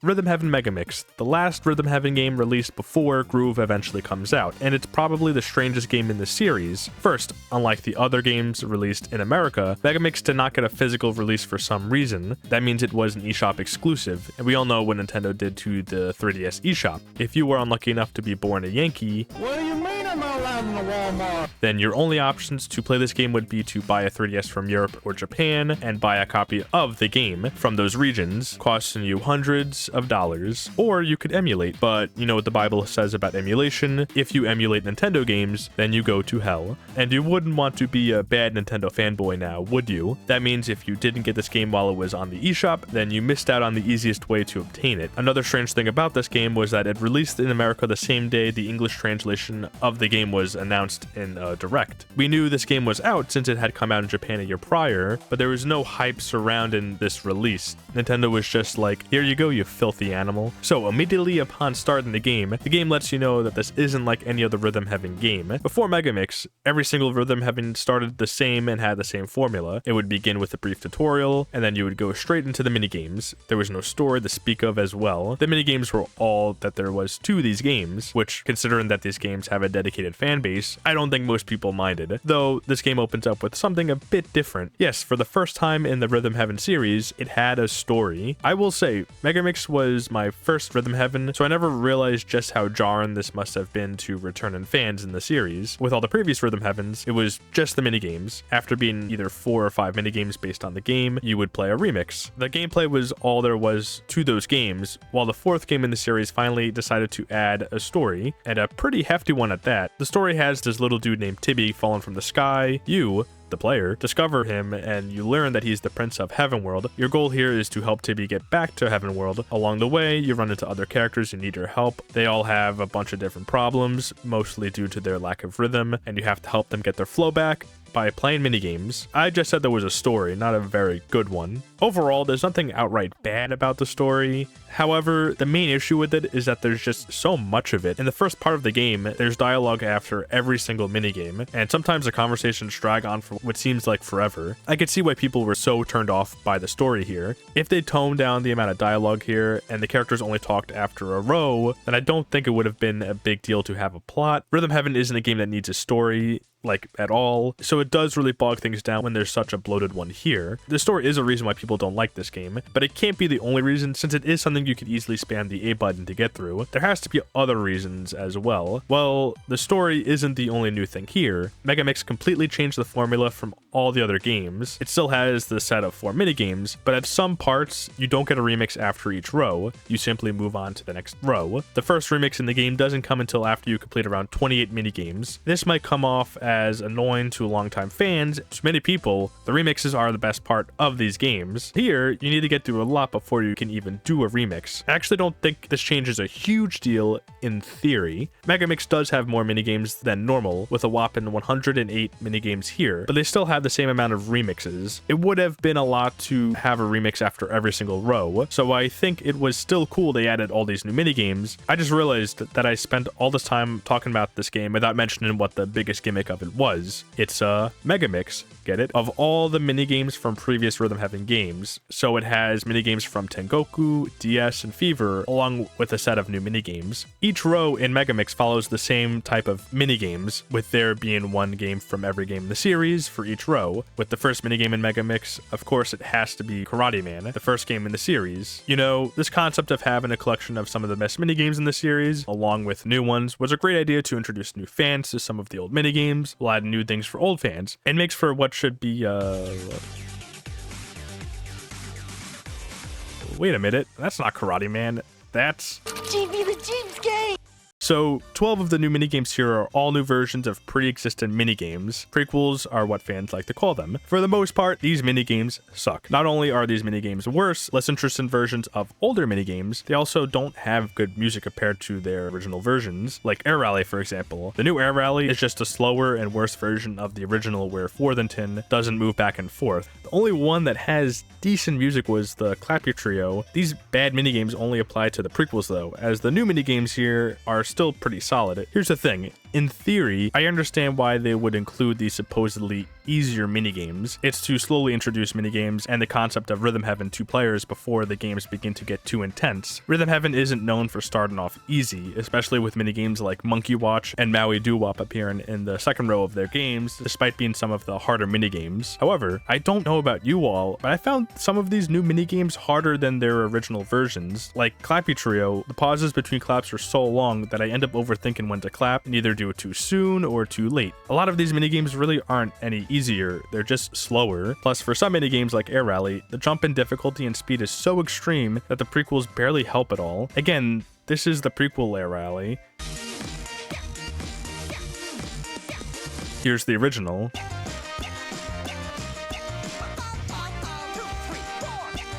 Rhythm Heaven Megamix, the last Rhythm Heaven game released before Groove eventually comes out, and it's probably the strangest game in the series. First, unlike the other games released in America, Megamix did not get a physical release for some reason. That means it was an eShop exclusive, and we all know what Nintendo did to the 3DS eShop. If you were unlucky enough to be born a Yankee, What do you mean I'm not allowed in the Walmart? then your only options to play this game would be to buy a 3DS from Europe or Japan and buy a copy of the game from those regions, costing you hundreds of dollars, or you could emulate. But you know what the Bible says about emulation: if you emulate Nintendo games, then you go to hell. And you wouldn't want to be a bad Nintendo fanboy now, would you? That means if you didn't get this game while it was on the eShop, then you missed out on the easiest way to obtain it. Another strange thing about this game was that it released in America the same day the English translation of the game was announced in a direct. We knew this game was out since it had come out in Japan a year prior, but there was no hype surrounding this release. Nintendo was just like, here you go, you filthy animal. So immediately upon starting the game lets you know that this isn't like any other Rhythm Heaven game. Before Megamix, every single Rhythm Heaven started the same and had the same formula. It would begin with a brief tutorial, and then you would go straight into the minigames. There was no story to speak of as well. The minigames were all that there was to these games, which, considering that these games have a dedicated fan base, I don't think most people minded. Though this game opens up with something a bit different. Yes, for the first time in the Rhythm Heaven series, it had a story. I will say, Megamix was my first Rhythm Heaven, so I never realized just how jarring this must have been to returning fans in the series. With all the previous Rhythm Heavens, it was just the minigames. After being either 4 or 5 minigames based on the game, you would play a remix. The gameplay was all there was to those games, while the 4th game in the series finally decided to add a story, and a pretty hefty one at that. The story has this little dude named Tibby falling from the sky. You, the player, discover him, and you learn that he's the Prince of Heaven World. Your goal here is to help Tibby get back to Heaven World. Along the way, you run into other characters who need your help. They all have a bunch of different problems, mostly due to their lack of rhythm, and you have to help them get their flow back by playing minigames. I just said there was a story, not a very good one. Overall, there's nothing outright bad about the story. However, the main issue with it is that there's just so much of it. In the first part of the game, there's dialogue after every single minigame, and sometimes the conversations drag on for what seems like forever. I could see why people were so turned off by the story here. If they toned down the amount of dialogue here, and the characters only talked after a row, then I don't think it would have been a big deal to have a plot. Rhythm Heaven isn't a game that needs a story, like, at all, so it does really bog things down when there's such a bloated one here. The story is a reason why people don't like this game, but it can't be the only reason, since it is something you could easily spam the A button to get through. There has to be other reasons as well. Well, the story isn't the only new thing here. Megamix completely changed the formula from all the other games. It still has the set of 4 minigames, but at some parts, you don't get a remix after each row. You simply move on to the next row. The first remix in the game doesn't come until after you complete around 28 minigames. This might come off as annoying to longtime fans. To many people, the remixes are the best part of these games. Here, you need to get through a lot before you can even do a remix. I actually don't think this change is a huge deal in theory. Megamix does have more minigames than normal, with a whopping 108 minigames here, but they still have the same amount of remixes. It would have been a lot to have a remix after every single row, so I think it was still cool they added all these new minigames. I just realized that I spent all this time talking about this game without mentioning what the biggest gimmick of it was. It's a Megamix, get it? Of all the minigames from previous Rhythm Heaven games. So it has minigames from Tengoku, DS, and Fever, along with a set of new minigames. Each row in Megamix follows the same type of minigames, with there being one game from every game in the series for each row. With the first minigame in Megamix, of course it has to be Karate Man, the first game in the series. You know, this concept of having a collection of some of the best minigames in the series, along with new ones, was a great idea to introduce new fans to some of the old minigames, while adding new things for old fans, and makes for what should be, wait a minute, that's not Karate Man, that's GB the Cheapskate! So 12 of the new minigames here are all new versions of pre-existent minigames. Prequels are what fans like to call them. For the most part, these minigames suck. Not only are these minigames worse, less interesting versions of older minigames, they also don't have good music compared to their original versions, like Air Rally for example. The new Air Rally is just a slower and worse version of the original where 4 than 10 doesn't move back and forth. The only one that has decent music was the Clap Your Trio. These bad minigames only apply to the prequels though, as the new minigames here are still pretty solid. Here's the thing, in theory, I understand why they would include these supposedly easier minigames. It's to slowly introduce minigames and the concept of Rhythm Heaven to players before the games begin to get too intense. Rhythm Heaven isn't known for starting off easy, especially with minigames like Monkey Watch and Maui Doo-Wop appearing in the second row of their games, despite being some of the harder minigames. However, I don't know about you all, but I found some of these new minigames harder than their original versions. Like Clappy Trio, the pauses between claps are so long that I end up overthinking when to clap and either do it too soon or too late. A lot of these minigames really aren't any easier, they're just slower. Plus, for some minigames like Air Rally, the jump in difficulty and speed is so extreme that the prequels barely help at all. Again, this is the prequel Air Rally. Here's the original.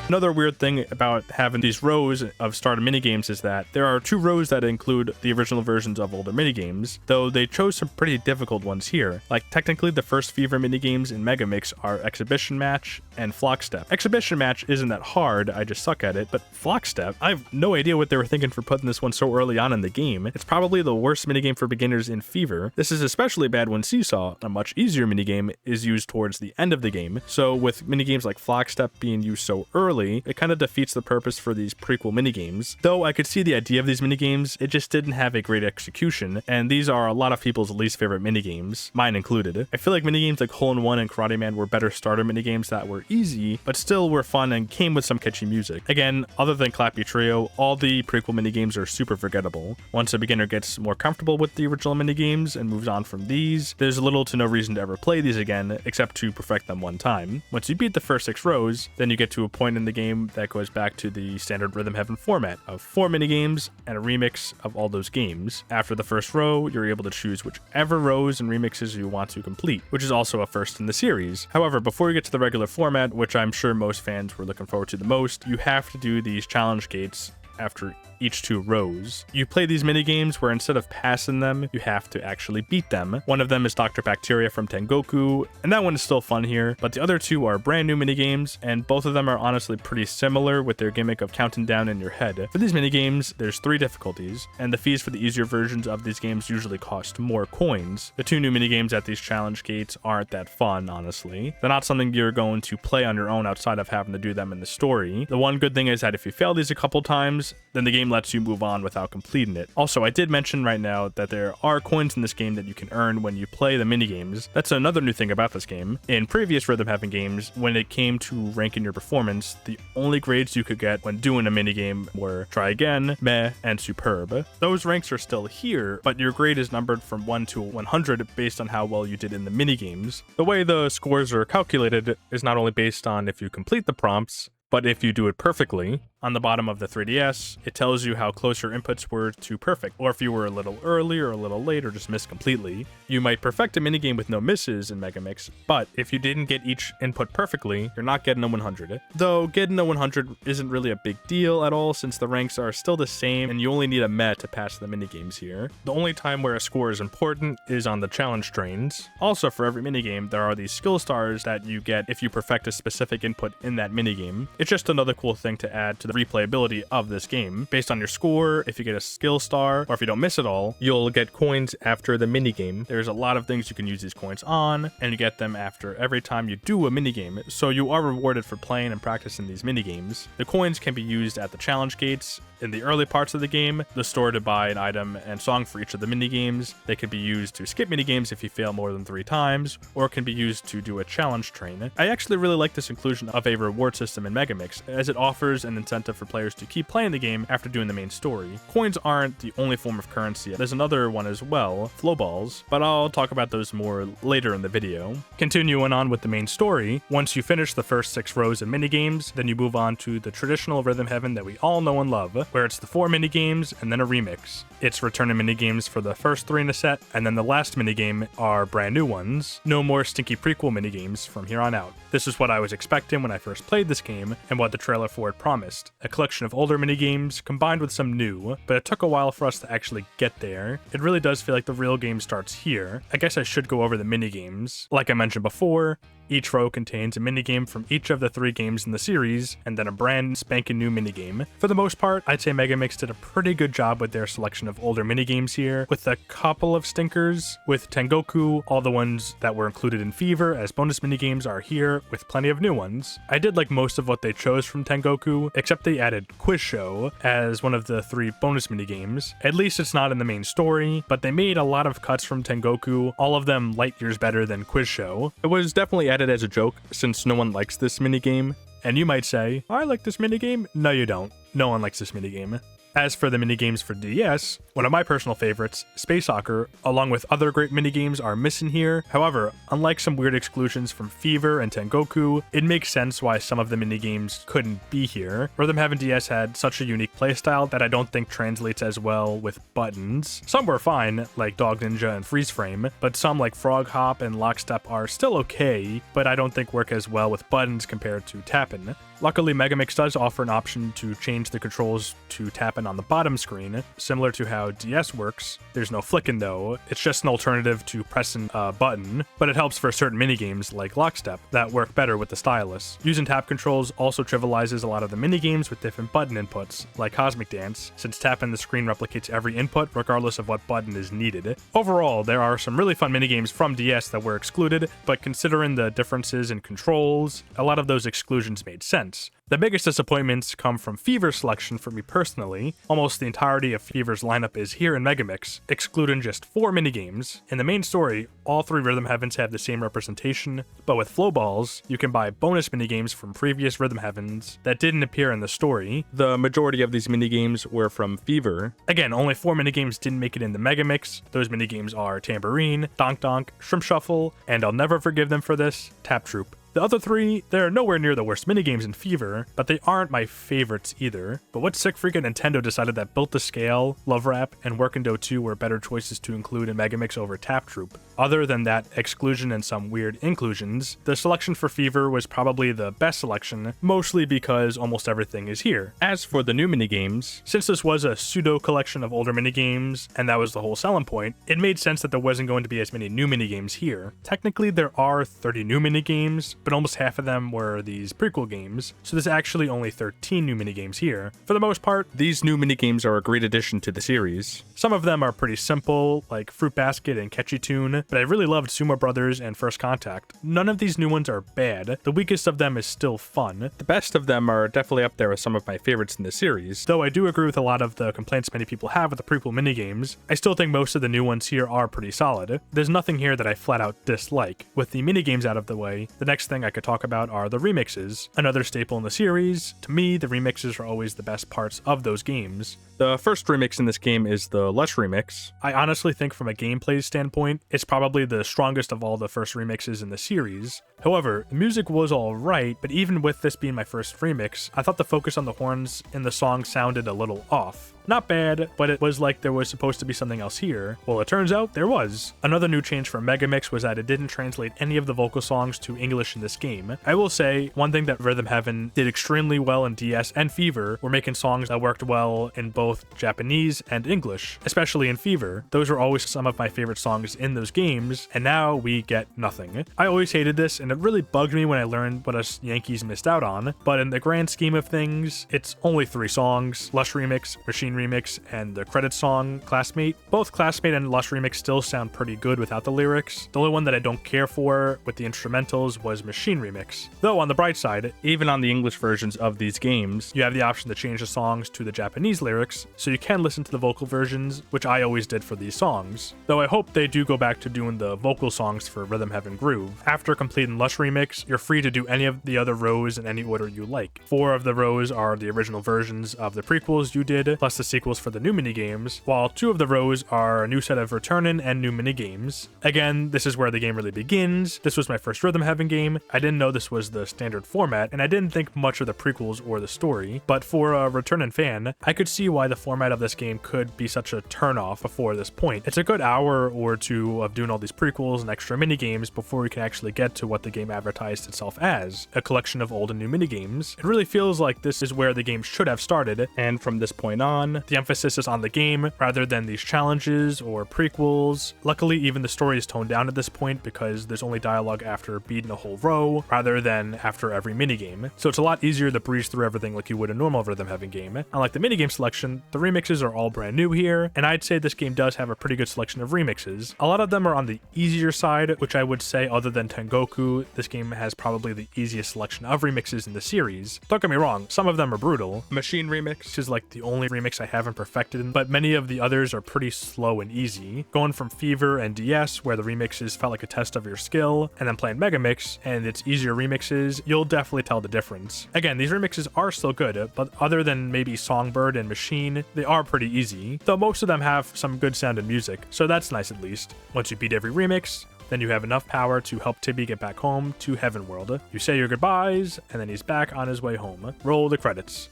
Another weird thing about having these rows of starter minigames is that there are 2 rows that include the original versions of older minigames, though they chose some pretty difficult ones here. Like, technically the first Fever minigames in Megamix are Exhibition Match and Flock Step. Exhibition Match isn't that hard, I just suck at it, but Flock Step, I have no idea what they were thinking for putting this one so early on in the game. It's probably the worst minigame for beginners in Fever. This is especially bad when Seesaw, a much easier minigame, is used towards the end of the game, so with minigames like Flock Step being used so early, it kind of defeats the purpose for these prequel minigames. Though I could see the idea of these minigames, it just didn't have a great execution, and these are a lot of people's least favorite minigames, mine included. I feel like minigames like Hole in One and Karate Man were better starter minigames that were easy, but still were fun and came with some catchy music. Again, other than Clappy Trio, all the prequel minigames are super forgettable. Once a beginner gets more comfortable with the original minigames and moves on from these, there's little to no reason to ever play these again, except to perfect them one time. Once you beat the first 6 rows, then you get to a point in the game that goes back to the standard Rhythm Heaven format of 4 minigames and a remix of all those games. After the first row, you're able to choose whichever rows and remixes you want to complete, which is also a first in the series. However, before you get to the regular format, which I'm sure most fans were looking forward to the most, you have to do these challenge gates after each 2 rows. You play these minigames where instead of passing them, you have to actually beat them. One of them is Dr. Bacteria from Tengoku, and that one is still fun here, but the other 2 are brand new minigames, and both of them are honestly pretty similar with their gimmick of counting down in your head. For these minigames, there's 3 difficulties, and the fees for the easier versions of these games usually cost more coins. The 2 new minigames at these challenge gates aren't that fun, honestly. They're not something you're going to play on your own outside of having to do them in the story. The one good thing is that if you fail these a couple times, then the game lets you move on without completing it. Also, I did mention right now that there are coins in this game that you can earn when you play the minigames. That's another new thing about this game. In previous Rhythm Heaven games, when it came to ranking your performance, the only grades you could get when doing a minigame were Try Again, Meh, and Superb. Those ranks are still here, but your grade is numbered from 1 to 100 based on how well you did in the minigames. The way the scores are calculated is not only based on if you complete the prompts, but if you do it perfectly. On the bottom of the 3DS, it tells you how close your inputs were to perfect, or if you were a little early or a little late or just missed completely. You might perfect a minigame with no misses in Megamix, but if you didn't get each input perfectly, you're not getting a 100. Though getting a 100 isn't really a big deal at all since the ranks are still the same and you only need a Meh to pass the minigames here. The only time where a score is important is on the challenge trains. Also, for every minigame, there are these skill stars that you get if you perfect a specific input in that minigame. It's just another cool thing to add to the replayability of this game. Based on your score, if you get a skill star, or if you don't miss it all, you'll get coins after the minigame. There's a lot of things you can use these coins on, and you get them after every time you do a minigame, so you are rewarded for playing and practicing these minigames. The coins can be used at the challenge gates, in the early parts of the game, the store to buy an item and song for each of the minigames. They can be used to skip minigames if you fail more than 3 times, or can be used to do a challenge train. I actually really like this inclusion of a reward system in Megamix, as it offers an incentive for players to keep playing the game after doing the main story. Coins aren't the only form of currency. There's another one as well, Flowballs, but I'll talk about those more later in the video. Continuing on with the main story, once you finish the first 6 rows of minigames, then you move on to the traditional Rhythm Heaven that we all know and love, where it's the 4 minigames and then a remix. It's returning minigames for the first 3 in a set, and then the last minigame are brand new ones. No more stinky prequel minigames from here on out. This is what I was expecting when I first played this game, and what the trailer for it promised. A collection of older minigames combined with some new, but it took a while for us to actually get there. It really does feel like the real game starts here. I guess I should go over the minigames. Like I mentioned before, Each row contains a minigame from each of the 3 games in the series, and then a brand spanking new minigame. For the most part, I'd say Megamix did a pretty good job with their selection of older minigames here, with a couple of stinkers. With Tengoku, all the ones that were included in Fever as bonus minigames are here, with plenty of new ones. I did like most of what they chose from Tengoku, except they added Quiz Show as one of the 3 bonus minigames. At least it's not in the main story, but they made a lot of cuts from Tengoku, all of them light years better than Quiz Show. It was definitely added as a joke, since no one likes this minigame. And you might say, I like this minigame. No, you don't. No one likes this minigame. As for the minigames for DS, one of my personal favorites, Space Soccer, along with other great minigames, are missing here. However, unlike some weird exclusions from Fever and Tengoku, it makes sense why some of the minigames couldn't be here. Rhythm Heaven DS had such a unique playstyle that I don't think translates as well with buttons. Some were fine, like Dog Ninja and Freeze Frame, but some like Frog Hop and Lockstep are still okay, but I don't think work as well with buttons compared to tapping. Luckily, Megamix does offer an option to change the controls to tapping on the bottom screen, similar to how DS works. There's no flicking though, it's just an alternative to pressing a button, but it helps for certain minigames like Lockstep that work better with the stylus. Using tap controls also trivializes a lot of the minigames with different button inputs, like Cosmic Dance, since tapping the screen replicates every input regardless of what button is needed. Overall, there are some really fun minigames from DS that were excluded, but considering the differences in controls, a lot of those exclusions made sense. The biggest disappointments come from Fever's selection for me personally. Almost the entirety of Fever's lineup is here in Megamix, excluding just 4 minigames. In the main story, all 3 Rhythm Heavens have the same representation, but with Flowballs, you can buy bonus minigames from previous Rhythm Heavens that didn't appear in the story. The majority of these minigames were from Fever. Again, only 4 minigames didn't make it in the Megamix. Those minigames are Tambourine, Donk Donk, Shrimp Shuffle, and I'll never forgive them for this, Tap Troop. The other 3, they're nowhere near the worst minigames in Fever, but they aren't my favorites either. But what sick freaking Nintendo decided that Built to Scale, Love Rap, and Workindo 2 were better choices to include in Megamix over Tap Troop? Other than that exclusion and some weird inclusions, the selection for Fever was probably the best selection, mostly because almost everything is here. As for the new minigames, since this was a pseudo collection of older minigames, and that was the whole selling point, it made sense that there wasn't going to be as many new minigames here. Technically, there are 30 new minigames, but almost half of them were these prequel games, so there's actually only 13 new minigames here. For the most part, these new minigames are a great addition to the series. Some of them are pretty simple, like Fruit Basket and Catchy Tune, but I really loved Sumo Brothers and First Contact. None of these new ones are bad. The weakest of them is still fun. The best of them are definitely up there with some of my favorites in the series, though I do agree with a lot of the complaints many people have with the prequel minigames. I still think most of the new ones here are pretty solid. There's nothing here that I flat out dislike. With the minigames out of the way, the next thing I could talk about are the remixes. Another staple in the series. To me, the remixes are always the best parts of those games. The first remix in this game is the Lush remix. I honestly think from a gameplay standpoint, it's probably the strongest of all the first remixes in the series. However, the music was alright, but even with this being my first remix, I thought the focus on the horns in the song sounded a little off. Not bad, but it was like there was supposed to be something else here. Well, it turns out there was. Another new change for Megamix was that it didn't translate any of the vocal songs to English in this game. I will say, one thing that Rhythm Heaven did extremely well in DS and Fever were making songs that worked well in both Japanese and English, especially in Fever. Those were always some of my favorite songs in those games, and now we get nothing. I always hated this, and it really bugged me when I learned what us Yankees missed out on, but in the grand scheme of things, it's only 3 songs: Lush Remix, Machine Remix, and the credits song, Classmate. Both Classmate and Lush Remix still sound pretty good without the lyrics. The only one that I don't care for with the instrumentals was Machine Remix. Though on the bright side, even on the English versions of these games, you have the option to change the songs to the Japanese lyrics, so you can listen to the vocal versions, which I always did for these songs. Though I hope they do go back to doing the vocal songs for Rhythm Heaven Groove. After completing Lush Remix, you're free to do any of the other rows in any order you like. 4 of the rows are the original versions of the prequels you did, plus the sequels for the new minigames, while 2 of the rows are a new set of returning and new minigames. Again, this is where the game really begins. This was my first Rhythm Heaven game. I didn't know this was the standard format, and I didn't think much of the prequels or the story, but for a returning fan, I could see why the format of this game could be such a turnoff before this point. It's a good hour or 2 of doing all these prequels and extra minigames before we can actually get to what the game advertised itself as, a collection of old and new minigames. It really feels like this is where the game should have started, and from this point on, the emphasis is on the game rather than these challenges or prequels. Luckily, even the story is toned down at this point because there's only dialogue after beating a whole row rather than after every minigame, so it's a lot easier to breeze through everything like you would a normal Rhythm Heaven game. Unlike the minigame selection, the remixes are all brand new here, and I'd say this game does have a pretty good selection of remixes. A lot of them are on the easier side, which I would say other than Tengoku, this game has probably the easiest selection of remixes in the series. Don't get me wrong, some of them are brutal. Machine Remix is like the only remix I haven't perfected, but many of the others are pretty slow and easy. Going from Fever and DS, where the remixes felt like a test of your skill, and then playing Megamix and its easier remixes, you'll definitely tell the difference. Again, these remixes are still good, but other than maybe Songbird and Machine, they are pretty easy, though most of them have some good sounding music, so that's nice at least. Once you beat every remix, then you have enough power to help Tibby get back home to Heaven World. You say your goodbyes, and then he's back on his way home. Roll the credits.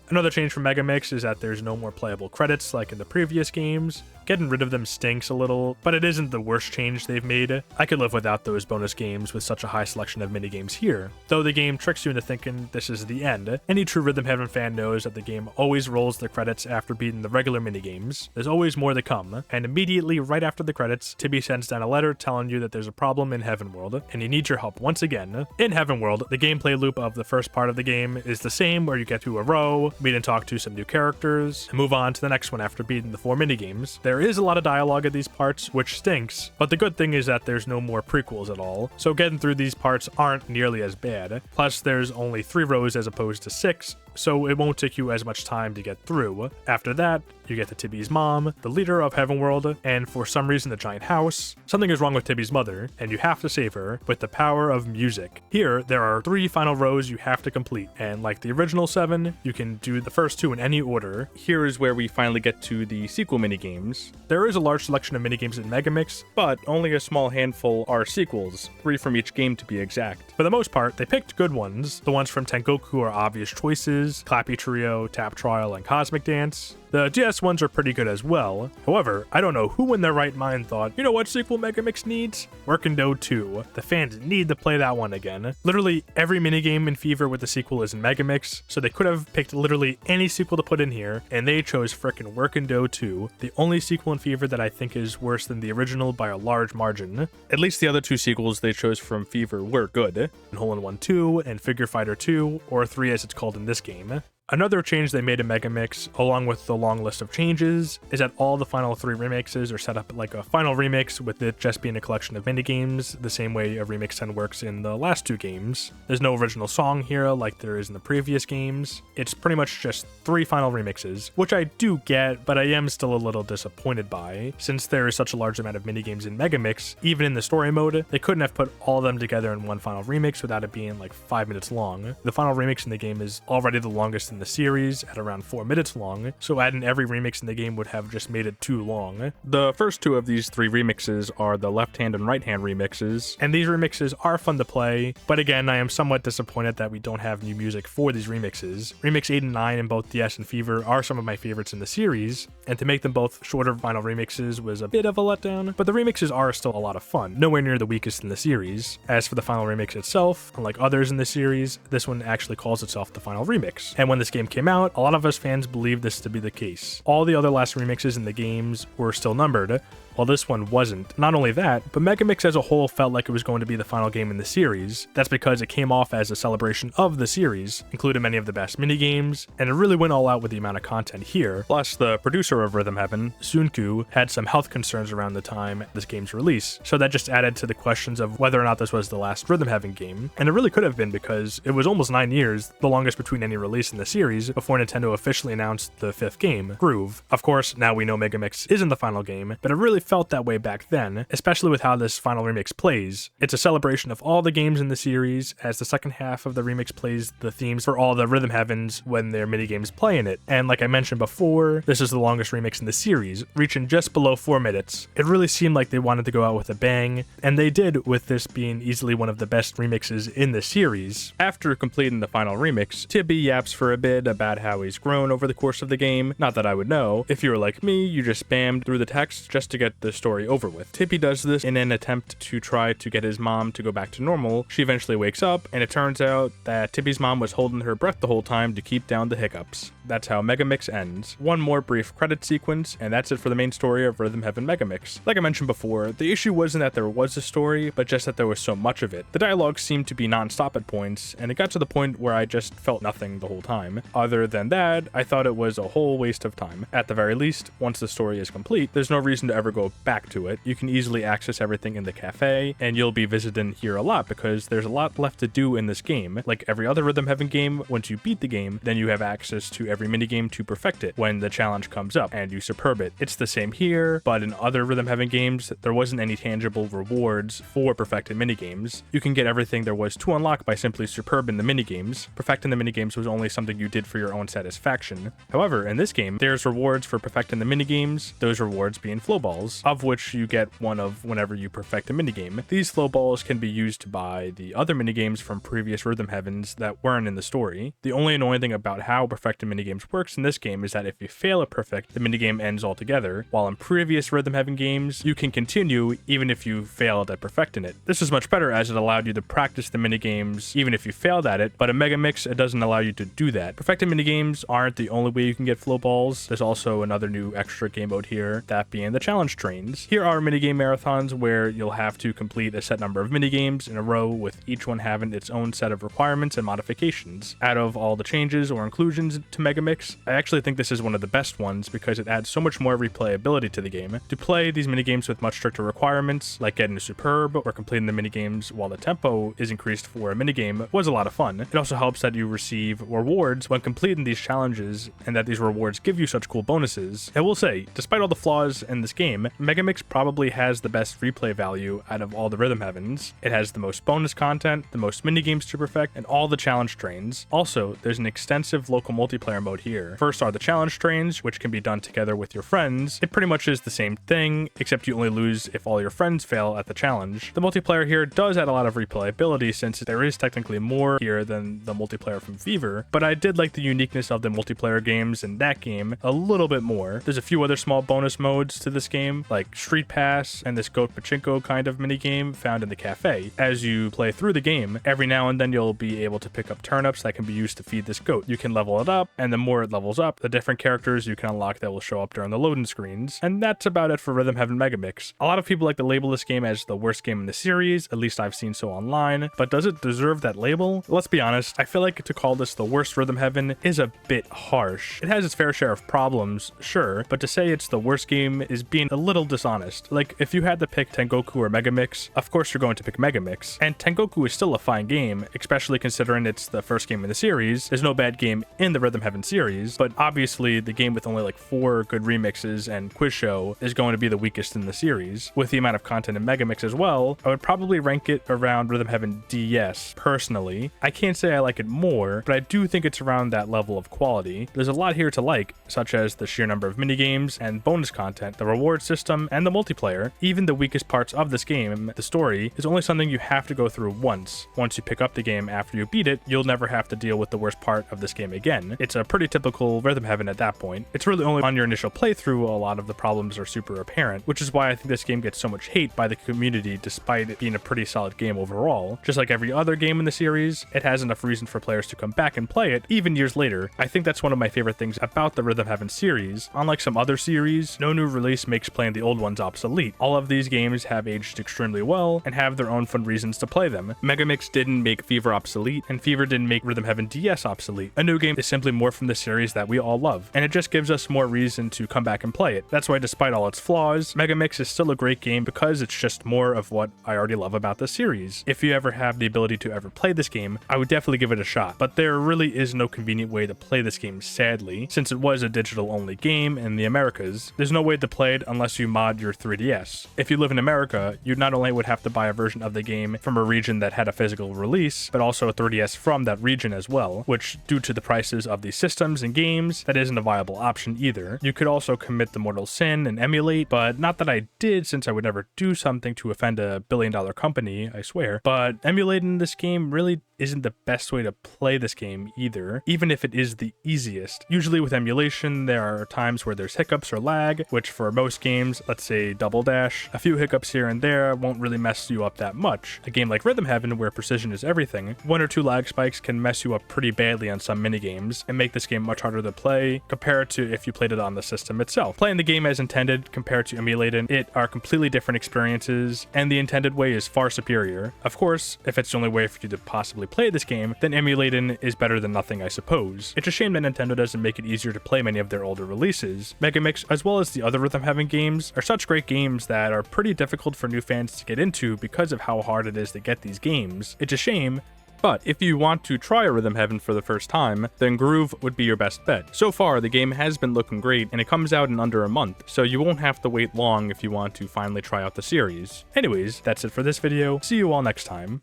Another change from Megamix is that there's no more playable credits like in the previous games. Getting rid of them stinks a little, but it isn't the worst change they've made. I could live without those bonus games with such a high selection of minigames here, though the game tricks you into thinking this is the end. Any true Rhythm Heaven fan knows that the game always rolls the credits after beating the regular minigames. There's always more to come, and immediately right after the credits, Tibby sends down a letter telling you that there's a problem in Heaven World, and he needs your help once again. In Heaven World, the gameplay loop of the first part of the game is the same, where you get to a row, meet and talk to some new characters, and move on to the next one after beating the 4 minigames. There is a lot of dialogue at these parts, which stinks, but the good thing is that there's no more prequels at all, so getting through these parts aren't nearly as bad. Plus, there's only 3 rows as opposed to 6, so it won't take you as much time to get through. After that, you get to Tibby's mom, the leader of Heaven World, and for some reason the giant house. Something is wrong with Tibby's mother, and you have to save her with the power of music. Here, there are 3 final rows you have to complete, and like the original 7, you can do the first 2 in any order. Here is where we finally get to the sequel minigames. There is a large selection of minigames in Megamix, but only a small handful are sequels, 3 from each game to be exact. For the most part, they picked good ones. The ones from Tengoku are obvious choices: Clappy Trio, Tap Trial, and Cosmic Dance. The DS ones are pretty good as well. However, I don't know who in their right mind thought, you know what sequel Megamix needs? Workin' Dough 2. The fans need to play that one again. Literally every minigame in Fever with the sequel is in Megamix, so they could have picked literally any sequel to put in here, and they chose frickin' Workin' Dough 2, the only sequel in Fever that I think is worse than the original by a large margin. At least the other 2 sequels they chose from Fever were good. Hole-in-One 2 and Figure Fighter 2, or 3 as it's called in this game. Another change they made in Megamix, along with the long list of changes, is that all the final 3 remixes are set up like a final remix, with it just being a collection of minigames, the same way a Remix 10 works in the last 2 games. There's no original song here like there is in the previous games. It's pretty much just 3 final remixes, which I do get, but I am still a little disappointed by. Since there is such a large amount of minigames in Megamix, even in the story mode, they couldn't have put all of them together in one final remix without it being like 5 minutes long. The final remix in the game is already the longest in the series at around 4 minutes long, so adding every remix in the game would have just made it too long. The first 2 of these 3 remixes are the left hand and right hand remixes, and these remixes are fun to play, but again, I am somewhat disappointed that we don't have new music for these remixes. Remix 8 and 9 in both DS and Fever are some of my favorites in the series, and to make them both shorter final remixes was a bit of a letdown, but the remixes are still a lot of fun, nowhere near the weakest in the series. As for the final remix itself, unlike others in the series, this one actually calls itself the final remix, and when this game came out, a lot of us fans believed this to be the case. All the other last remixes in the games were still numbered, while this one wasn't. Not only that, but Megamix as a whole felt like it was going to be the final game in the series. That's because it came off as a celebration of the series, included many of the best minigames, and it really went all out with the amount of content here. Plus, the producer of Rhythm Heaven, Sunku, had some health concerns around the time this game's release, so that just added to the questions of whether or not this was the last Rhythm Heaven game, and it really could have been because it was almost 9 years, the longest between any release in the series, before Nintendo officially announced the 5th game, Groove. Of course, now we know Megamix isn't the final game, but it really felt that way back then, especially with how this final remix plays. It's a celebration of all the games in the series, as the second half of the remix plays the themes for all the Rhythm Heavens when their minigames play in it. And like I mentioned before, this is the longest remix in the series, reaching just below 4 minutes. It really seemed like they wanted to go out with a bang, and they did, with this being easily one of the best remixes in the series. After completing the final remix, Tibby yaps for a bit bit about how he's grown over the course of the game. Not that I would know. If you were like me, you just spammed through the text just to get the story over with. Tippy does this in an attempt to try to get his mom to go back to normal. She eventually wakes up, and it turns out that Tippy's mom was holding her breath the whole time to keep down the hiccups. That's how Megamix ends. One more brief credit sequence, and that's it for the main story of Rhythm Heaven Megamix. Like I mentioned before, the issue wasn't that there was a story, but just that there was so much of it. The dialogue seemed to be non-stop at points, and it got to the point where I just felt nothing the whole time. Other than that, I thought it was a whole waste of time. At the very least, once the story is complete, there's no reason to ever go back to it. You can easily access everything in the cafe, and you'll be visiting here a lot because there's a lot left to do in this game. Like every other Rhythm Heaven game, once you beat the game, then you have access to every minigame to perfect it when the challenge comes up, and you superb it. It's the same here, but in other Rhythm Heaven games, there wasn't any tangible rewards for perfected minigames. You can get everything there was to unlock by simply superbing the minigames. Perfecting the minigames was only something you did for your own satisfaction. However, in this game, there's rewards for perfecting the minigames, those rewards being flow balls, of which you get one of whenever you perfect a minigame. These flow balls can be used to buy the other minigames from previous Rhythm Heavens that weren't in the story. The only annoying thing about how perfecting minigames works in this game is that if you fail at perfect, the minigame ends altogether, while in previous Rhythm Heaven games, you can continue even if you failed at perfecting it. This is much better as it allowed you to practice the minigames even if you failed at it, but in Megamix, it doesn't allow you to do that. Perfected minigames aren't the only way you can get flow balls. There's also another new extra game mode here, that being the challenge trains. Here are minigame marathons where you'll have to complete a set number of minigames in a row, with each one having its own set of requirements and modifications. Out of all the changes or inclusions to Megamix, I actually think this is one of the best ones because it adds so much more replayability to the game. To play these minigames with much stricter requirements, like getting a superb or completing the minigames while the tempo is increased for a minigame, was a lot of fun. It also helps that you receive rewards when completing these challenges, and that these rewards give you such cool bonuses. I will say, despite all the flaws in this game, Megamix probably has the best replay value out of all the Rhythm Heavens. It has the most bonus content, the most minigames to perfect, and all the challenge trains. Also, there's an extensive local multiplayer mode here. First are the challenge trains, which can be done together with your friends. It pretty much is the same thing, except you only lose if all your friends fail at the challenge. The multiplayer here does add a lot of replayability since there is technically more here than the multiplayer from Fever, but I did like the uniqueness of the multiplayer games in that game a little bit more. There's a few other small bonus modes to this game, like Street Pass and this Goat Pachinko kind of minigame found in the cafe. As you play through the game, every now and then you'll be able to pick up turnips that can be used to feed this goat. You can level it up, and the more it levels up, the different characters you can unlock that will show up during the loading screens. And that's about it for Rhythm Heaven Megamix. A lot of people like to label this game as the worst game in the series, at least I've seen so online, but does it deserve that label? Let's be honest, I feel like to call this the worst Rhythm Heaven is a bit harsh. It has its fair share of problems, sure, but to say it's the worst game is being a little dishonest. Like, if you had to pick Tengoku or Megamix, of course you're going to pick Megamix, and Tengoku is still a fine game, especially considering it's the first game in the series. There's no bad game in the Rhythm Heaven series, but obviously the game with only like 4 good remixes and Quiz Show is going to be the weakest in the series. With the amount of content in Megamix as well, I would probably rank it around Rhythm Heaven DS, personally. I can't say I like it more, but I do think it's around that level of quality. There's a lot here to like, such as the sheer number of minigames and bonus content, the reward system, and the multiplayer. Even the weakest parts of this game, the story, is only something you have to go through once. Once you pick up the game after you beat it, you'll never have to deal with the worst part of this game again. It's a pretty typical Rhythm Heaven at that point. It's really only on your initial playthrough a lot of the problems are super apparent, which is why I think this game gets so much hate by the community despite it being a pretty solid game overall. Just like every other game in the series, it has enough reason for players to come back and play it, even years later. I think that's one of my favorite things about the Rhythm Heaven series. Unlike some other series, no new release makes playing the old ones obsolete. All of these games have aged extremely well and have their own fun reasons to play them. Megamix didn't make Fever obsolete, and Fever didn't make Rhythm Heaven DS obsolete. A new game is simply more from the series that we all love, and it just gives us more reason to come back and play it. That's why despite all its flaws, Megamix is still a great game because it's just more of what I already love about the series. If you ever have the ability to ever play this game, I would definitely give it a shot, but there really is no convenient way to play this game, sadly, since it was a digital-only game in the Americas. There's no way to play it unless you mod your 3DS. If you live in America, you not only would have to buy a version of the game from a region that had a physical release, but also a 3DS from that region as well, which, due to the prices of these systems, systems and games, that isn't a viable option either. You could also commit the mortal sin and emulate, but not that I did, since I would never do something to offend a billion-dollar company, I swear. But emulating this game really isn't the best way to play this game either, even if it is the easiest. Usually with emulation, there are times where there's hiccups or lag, which for most games, let's say Double Dash, a few hiccups here and there won't really mess you up that much. A game like Rhythm Heaven, where precision is everything, 1 or 2 lag spikes can mess you up pretty badly on some minigames and make this game much harder to play compared to if you played it on the system itself. Playing the game as intended compared to emulating it are completely different experiences, and the intended way is far superior. Of course, if it's the only way for you to possibly play this game, then emulating is better than nothing, I suppose. It's a shame that Nintendo doesn't make it easier to play many of their older releases. Megamix, as well as the other Rhythm Heaven games, are such great games that are pretty difficult for new fans to get into because of how hard it is to get these games. It's a shame, but if you want to try Rhythm Heaven for the first time, then Groove would be your best bet. So far, the game has been looking great, and it comes out in under a month, so you won't have to wait long if you want to finally try out the series. Anyways, that's it for this video. See you all next time.